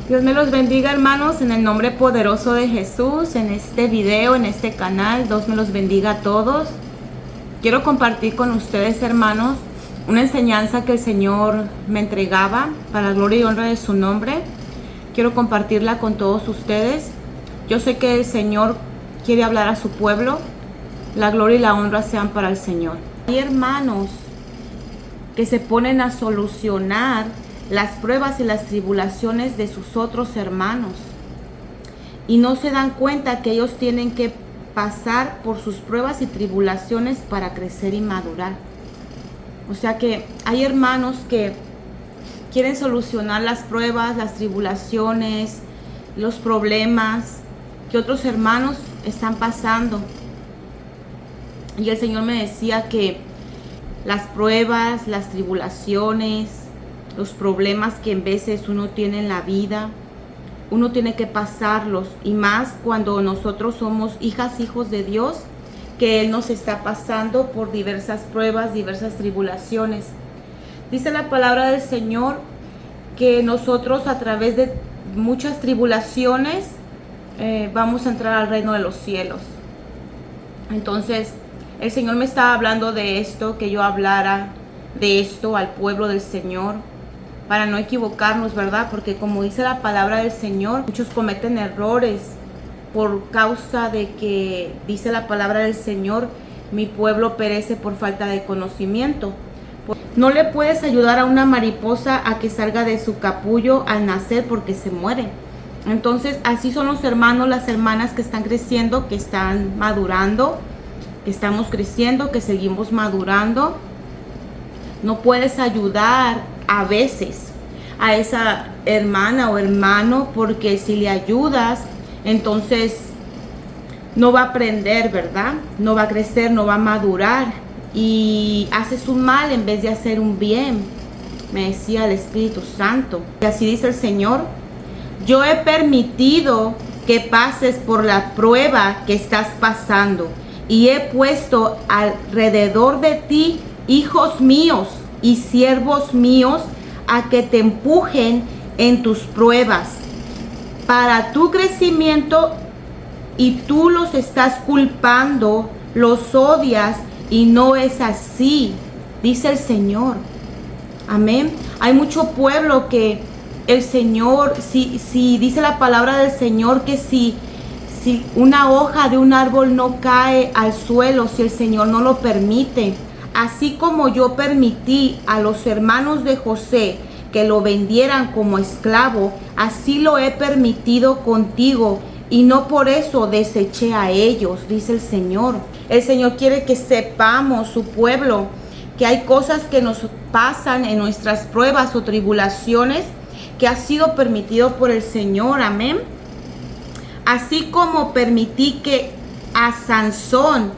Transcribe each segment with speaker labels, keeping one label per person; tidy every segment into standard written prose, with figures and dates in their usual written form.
Speaker 1: Dios me los bendiga, hermanos, en el nombre poderoso de Jesús, en este video, en este canal. Dios me los bendiga a todos. Quiero compartir con ustedes, hermanos, una enseñanza que el Señor me entregaba para la gloria y honra de su nombre. Quiero compartirla con todos ustedes. Yo sé que el Señor quiere hablar a su pueblo. La gloria y la honra sean para el Señor. Hay hermanos que se ponen a solucionar las pruebas y las tribulaciones de sus otros hermanos y no se dan cuenta que ellos tienen que pasar por sus pruebas y tribulaciones para crecer y madurar. O sea que hay hermanos que quieren solucionar las pruebas, las tribulaciones, los problemas que otros hermanos están pasando. Y el Señor me decía que las pruebas, las tribulaciones, los problemas que en veces uno tiene en la vida, uno tiene que pasarlos, y más cuando nosotros somos hijos de Dios, que Él nos está pasando por diversas pruebas, diversas tribulaciones. Dice la palabra del Señor que nosotros a través de muchas tribulaciones vamos a entrar al reino de los cielos. Entonces el Señor me estaba hablando de esto, que yo hablara de esto al pueblo del Señor, para no equivocarnos, ¿verdad? Porque como dice la palabra del Señor, muchos cometen errores por causa de que, dice la palabra del Señor, mi pueblo perece por falta de conocimiento. No le puedes ayudar a una mariposa a que salga de su capullo al nacer porque se muere. Entonces así son los hermanos, las hermanas que están creciendo, que están madurando, que estamos creciendo, que seguimos madurando. No puedes ayudar a veces a esa hermana o hermano, porque si le ayudas, entonces no va a aprender, ¿verdad? No va a crecer, no va a madurar, y haces un mal en vez de hacer un bien, me decía el Espíritu Santo. Y así dice el Señor: yo he permitido que pases por la prueba que estás pasando, y he puesto alrededor de ti hijos míos y siervos míos a que te empujen en tus pruebas para tu crecimiento, y tú los estás culpando, los odias, y no es así, dice el Señor. Amén. Hay mucho pueblo que el Señor, si dice la palabra del Señor que si una hoja de un árbol no cae al suelo, si el Señor no lo permite, así como yo permití a los hermanos de José que lo vendieran como esclavo, así lo he permitido contigo, y no por eso deseché a ellos, dice el Señor. El Señor quiere que sepamos, su pueblo, que hay cosas que nos pasan en nuestras pruebas o tribulaciones que ha sido permitido por el Señor. Amén. Así como permití que Sansón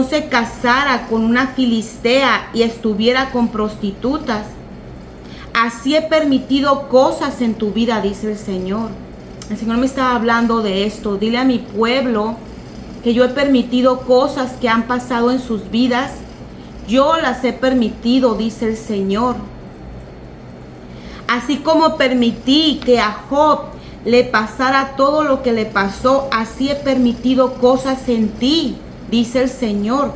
Speaker 1: se casara con una filistea y estuviera con prostitutas, así he permitido cosas en tu vida, dice el Señor. El Señor me estaba hablando de esto. Dile a mi pueblo que yo he permitido cosas que han pasado en sus vidas. Yo las he permitido, dice el Señor. Así como permití que a Job le pasara todo lo que le pasó, así he permitido cosas en ti, dice el Señor.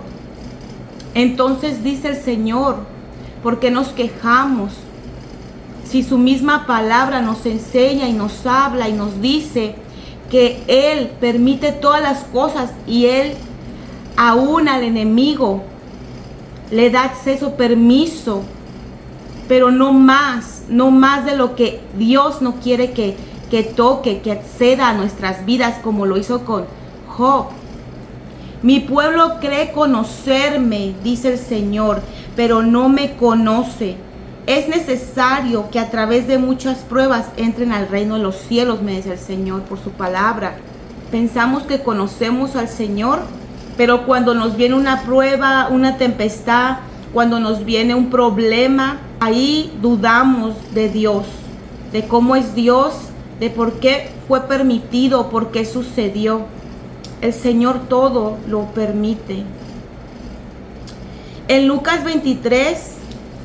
Speaker 1: Entonces dice el Señor: ¿por qué nos quejamos? Si su misma palabra nos enseña y nos habla y nos dice que Él permite todas las cosas, y Él aún al enemigo le da acceso, permiso, pero no más de lo que Dios no quiere que toque, que acceda a nuestras vidas, como lo hizo con Job. Mi pueblo cree conocerme, dice el Señor, pero no me conoce. Es necesario que a través de muchas pruebas entren al reino de los cielos, me dice el Señor por su palabra. Pensamos que conocemos al Señor, pero cuando nos viene una prueba, una tempestad, cuando nos viene un problema, ahí dudamos de Dios, de cómo es Dios, de por qué fue permitido, por qué sucedió. El Señor todo lo permite. En Lucas 23,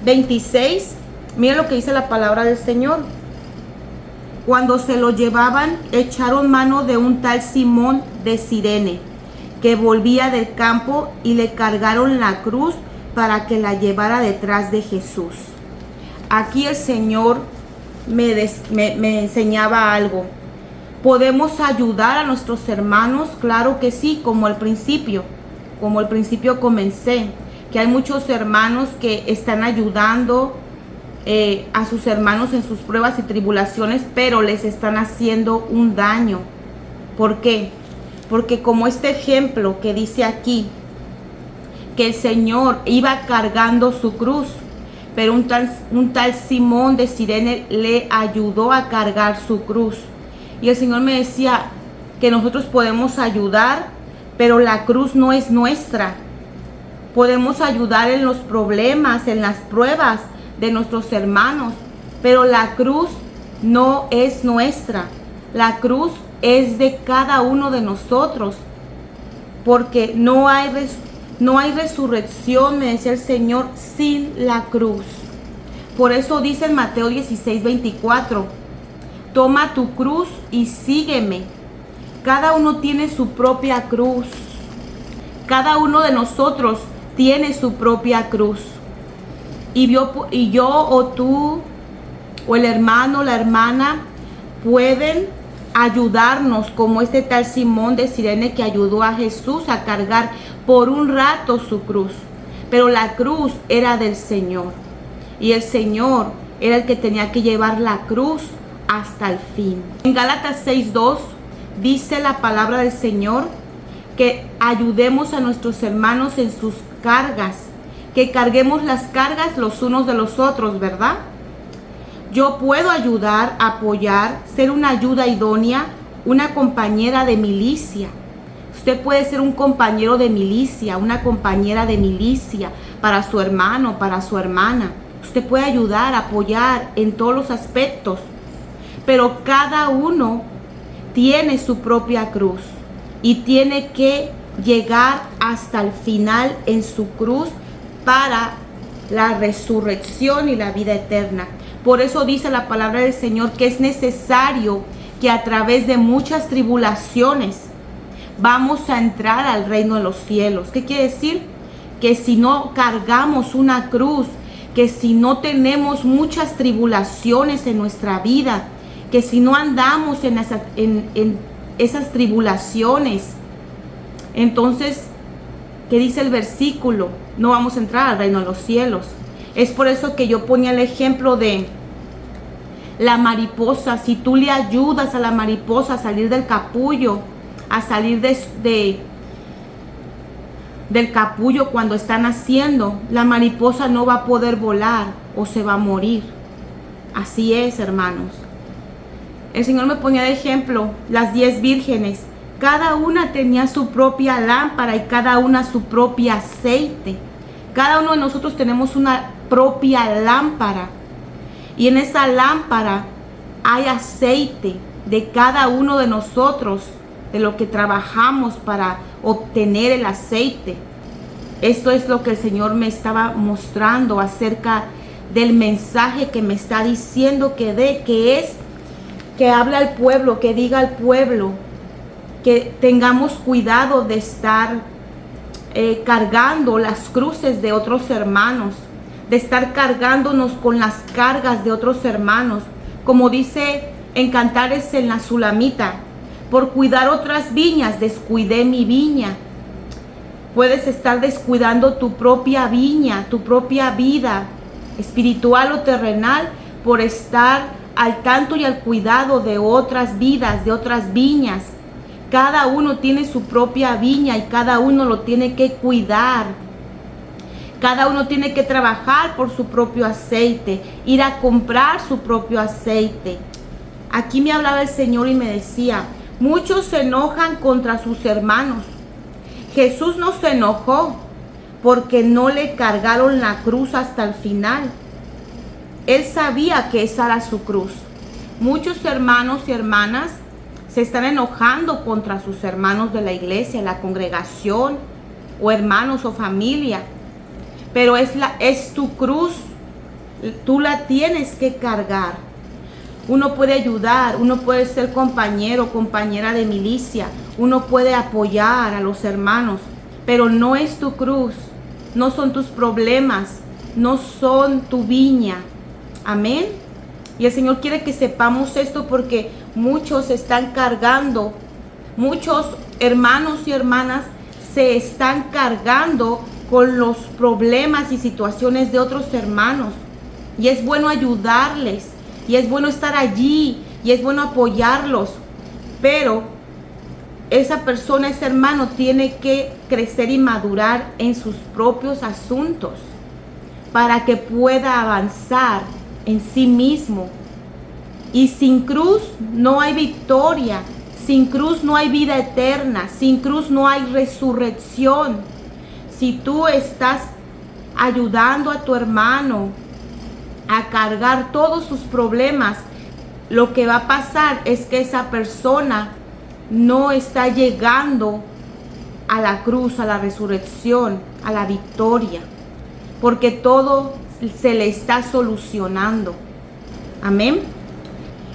Speaker 1: 26, mira lo que dice la palabra del Señor. Cuando se lo llevaban, echaron mano de un tal Simón de Cirene, que volvía del campo, y le cargaron la cruz para que la llevara detrás de Jesús. Aquí el Señor me enseñaba algo. ¿Podemos ayudar a nuestros hermanos? Claro que sí, como al principio comencé, que hay muchos hermanos que están ayudando a sus hermanos en sus pruebas y tribulaciones, pero les están haciendo un daño. ¿Por qué? Porque como este ejemplo que dice aquí, que el Señor iba cargando su cruz, pero un tal Simón de Cirene le ayudó a cargar su cruz. Y el Señor me decía que nosotros podemos ayudar, pero la cruz no es nuestra. Podemos ayudar en los problemas, en las pruebas de nuestros hermanos, pero la cruz no es nuestra. La cruz es de cada uno de nosotros, porque no hay resurrección, me decía el Señor, sin la cruz. Por eso dice en Mateo 16:24, toma tu cruz y sígueme. Cada uno tiene su propia cruz. Cada uno de nosotros tiene su propia cruz. Y yo o tú o el hermano, la hermana pueden ayudarnos, como este tal Simón de Cirene que ayudó a Jesús a cargar por un rato su cruz. Pero la cruz era del Señor, y el Señor era el que tenía que llevar la cruz hasta el fin. En Gálatas 6:2 dice la palabra del Señor que ayudemos a nuestros hermanos en sus cargas, que carguemos las cargas los unos de los otros, ¿verdad? Yo puedo ayudar, apoyar, ser una ayuda idónea, una compañera de milicia. Usted puede ser un compañero de milicia, una compañera de milicia para su hermano, para su hermana. Usted puede ayudar, apoyar en todos los aspectos, pero cada uno tiene su propia cruz y tiene que llegar hasta el final en su cruz para la resurrección y la vida eterna. Por eso dice la palabra del Señor que es necesario que a través de muchas tribulaciones vamos a entrar al reino de los cielos. ¿Qué quiere decir? Que si no cargamos una cruz, que si no tenemos muchas tribulaciones en nuestra vida, que si no andamos en esas tribulaciones, entonces, ¿qué dice el versículo? No vamos a entrar al reino de los cielos. Es por eso que yo ponía el ejemplo de la mariposa. Si tú le ayudas a la mariposa a salir del capullo, a salir del capullo cuando está naciendo, la mariposa no va a poder volar o se va a morir. Así es, hermanos. El Señor me ponía de ejemplo las 10 vírgenes. Cada una tenía su propia lámpara y cada una su propio aceite. Cada uno de nosotros tenemos una propia lámpara. Y en esa lámpara hay aceite de cada uno de nosotros, de lo que trabajamos para obtener el aceite. Esto es lo que el Señor me estaba mostrando acerca del mensaje que me está diciendo que habla al pueblo, que diga al pueblo que tengamos cuidado de estar cargando las cruces de otros hermanos, de estar cargándonos con las cargas de otros hermanos. Como dice en Cantares en la Sulamita, por cuidar otras viñas, descuidé mi viña. Puedes estar descuidando tu propia viña, tu propia vida espiritual o terrenal, por estar al tanto y al cuidado de otras vidas, de otras viñas. Cada uno tiene su propia viña y cada uno lo tiene que cuidar. Cada uno tiene que trabajar por su propio aceite, ir a comprar su propio aceite. Aquí me hablaba el Señor y me decía, muchos se enojan contra sus hermanos. Jesús no se enojó porque no le cargaron la cruz hasta el final. Él sabía que esa era su cruz. Muchos hermanos y hermanas se están enojando contra sus hermanos de la iglesia, la congregación, o hermanos o familia. Pero es tu cruz, tú la tienes que cargar. Uno puede ayudar, uno puede ser compañero, compañera de milicia, uno puede apoyar a los hermanos, pero no es tu cruz, no son tus problemas, no son tu viña. Amén. Y el Señor quiere que sepamos esto porque muchos están cargando, muchos hermanos y hermanas se están cargando con los problemas y situaciones de otros hermanos. Y es bueno ayudarles, y es bueno estar allí, y es bueno apoyarlos. Pero esa persona, ese hermano, tiene que crecer y madurar en sus propios asuntos para que pueda avanzar en sí mismo. Y sin cruz no hay victoria, sin cruz no hay vida eterna, sin cruz no hay resurrección. Si tú estás ayudando a tu hermano a cargar todos sus problemas, lo que va a pasar es que esa persona no está llegando a la cruz, a la resurrección, a la victoria, porque todo se le está solucionando. Amén.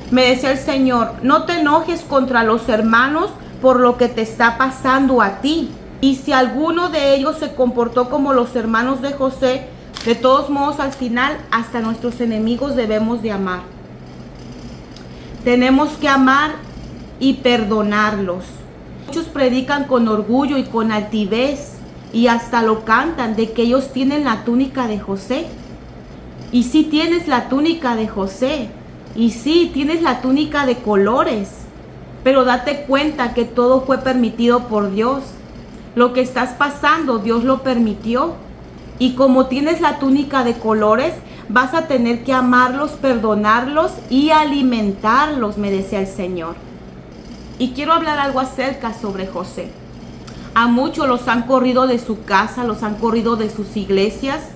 Speaker 1: Me decía el Señor, no te enojes contra los hermanos por lo que te está pasando a ti. Y si alguno de ellos se comportó como los hermanos de José, de todos modos al final hasta nuestros enemigos debemos de amar. Tenemos que amar y perdonarlos. Muchos predican con orgullo y con altivez y hasta lo cantan de que ellos tienen la túnica de José. Y sí tienes la túnica de José, y sí tienes la túnica de colores, pero date cuenta que todo fue permitido por Dios. Lo que estás pasando, Dios lo permitió. Y como tienes la túnica de colores, vas a tener que amarlos, perdonarlos y alimentarlos, me decía el Señor. Y quiero hablar algo acerca sobre José. A muchos los han corrido de su casa, los han corrido de sus iglesias.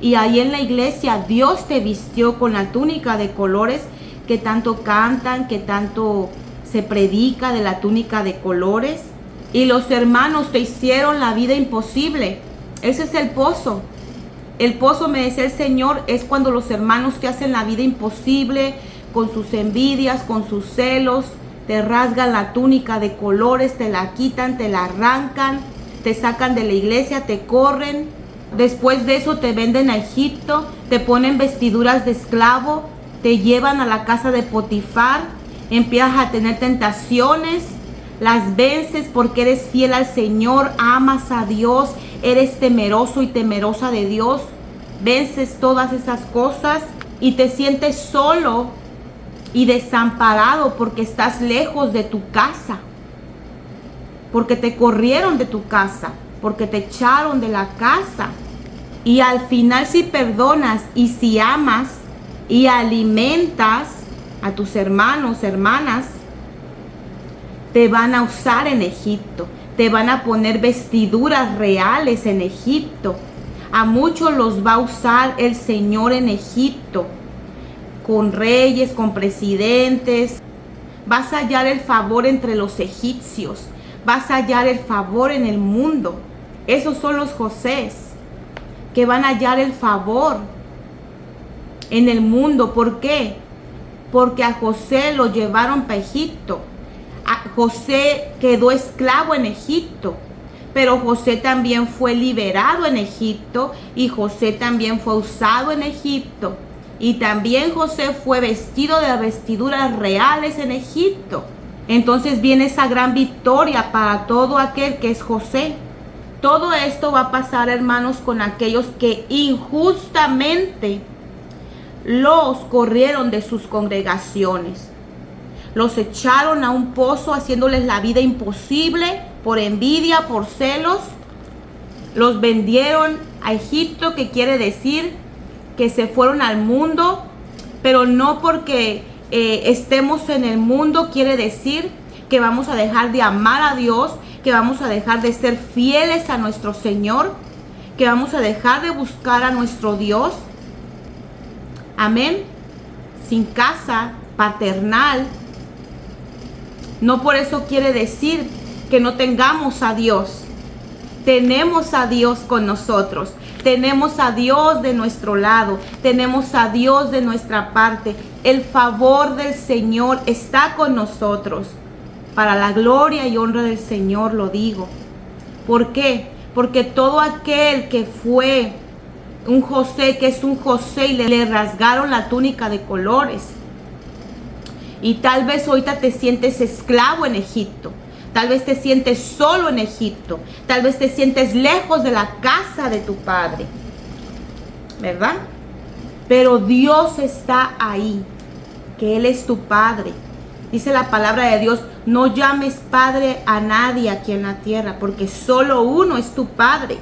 Speaker 1: Y ahí en la iglesia Dios te vistió con la túnica de colores que tanto cantan, que tanto se predica de la túnica de colores. Y los hermanos te hicieron la vida imposible. Ese es el pozo. El pozo, me decía el Señor, es cuando los hermanos te hacen la vida imposible con sus envidias, con sus celos. Te rasgan la túnica de colores, te la quitan, te la arrancan, te sacan de la iglesia, te corren. Después de eso te venden a Egipto, te ponen vestiduras de esclavo, te llevan a la casa de Potifar, empiezas a tener tentaciones, las vences porque eres fiel al Señor, amas a Dios, eres temeroso y temerosa de Dios, vences todas esas cosas y te sientes solo y desamparado porque estás lejos de tu casa, porque te corrieron de tu casa, porque te echaron de la casa. Y al final, si perdonas y si amas y alimentas a tus hermanos, hermanas, te van a usar en Egipto, te van a poner vestiduras reales en Egipto. A muchos los va a usar el Señor en Egipto, con reyes, con presidentes. Vas a hallar el favor entre los egipcios, vas a hallar el favor en el mundo. Esos son los Josés que van a hallar el favor en el mundo. ¿Por qué? Porque a José lo llevaron para Egipto. José quedó esclavo en Egipto, pero José también fue liberado en Egipto y José también fue usado en Egipto y también José fue vestido de vestiduras reales en Egipto. Entonces viene esa gran victoria para todo aquel que es José. Todo esto va a pasar, hermanos, con aquellos que injustamente los corrieron de sus congregaciones. Los echaron a un pozo haciéndoles la vida imposible por envidia, por celos. Los vendieron a Egipto, que quiere decir que se fueron al mundo, pero no porque estemos en el mundo quiere decir que vamos a dejar de amar a Dios, que vamos a dejar de ser fieles a nuestro Señor, que vamos a dejar de buscar a nuestro Dios. Amén. Sin casa paternal, no por eso quiere decir que no tengamos a Dios. Tenemos a Dios con nosotros, tenemos a Dios de nuestro lado, tenemos a Dios de nuestra parte. El favor del Señor está con nosotros. Para la gloria y honra del Señor lo digo. ¿Por qué? Porque todo aquel que fue un José, que es un José, y le rasgaron la túnica de colores. Y tal vez ahorita te sientes esclavo en Egipto. Tal vez te sientes solo en Egipto. Tal vez te sientes lejos de la casa de tu padre. ¿Verdad? Pero Dios está ahí. Que Él es tu Padre. Dice la palabra de Dios, no llames Padre a nadie aquí en la tierra, porque solo uno es tu Padre.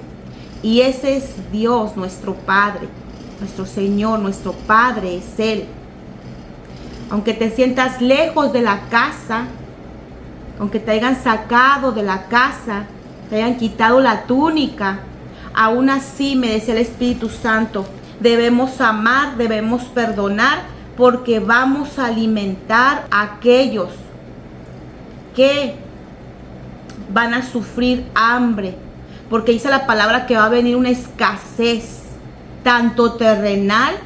Speaker 1: Y ese es Dios, nuestro Padre. Nuestro Señor, nuestro Padre es Él. Aunque te sientas lejos de la casa, aunque te hayan sacado de la casa, te hayan quitado la túnica, aún así, me decía el Espíritu Santo, debemos amar, debemos perdonar, porque vamos a alimentar a aquellos que van a sufrir hambre, porque dice la palabra que va a venir una escasez, tanto terrenal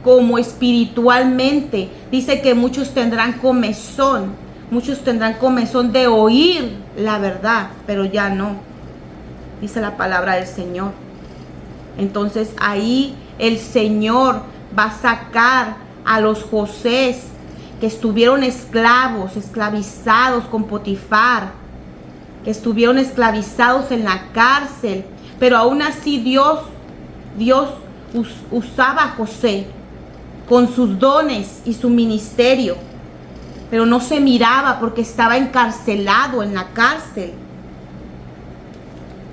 Speaker 1: como espiritualmente. Dice que muchos tendrán comezón de oír la verdad, pero ya no, dice la palabra del Señor. Entonces ahí el Señor va a sacar a los Josés que estuvieron esclavizados con Potifar, que estuvieron esclavizados en la cárcel, pero aún así Dios usaba a José con sus dones y su ministerio, pero no se miraba porque estaba encarcelado en la cárcel.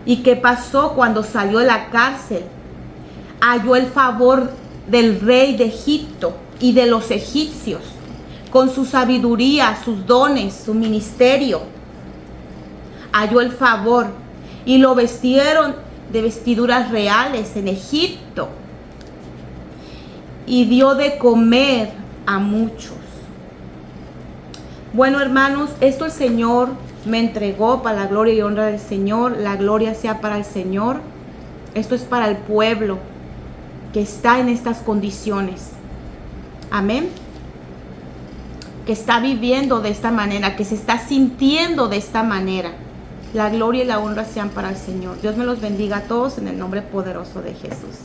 Speaker 1: ¿Y qué pasó cuando salió de la cárcel? Halló el favor del rey de Egipto y de los egipcios, con su sabiduría, sus dones, su ministerio. Halló el favor y lo vestieron de vestiduras reales en Egipto y dio de comer a muchos. Bueno, hermanos, esto el Señor me entregó para la gloria y honra del Señor. La gloria sea para el Señor. Esto es para el pueblo que está en estas condiciones. Amén. Que está viviendo de esta manera, que se está sintiendo de esta manera. La gloria y la honra sean para el Señor. Dios me los bendiga a todos en el nombre poderoso de Jesús.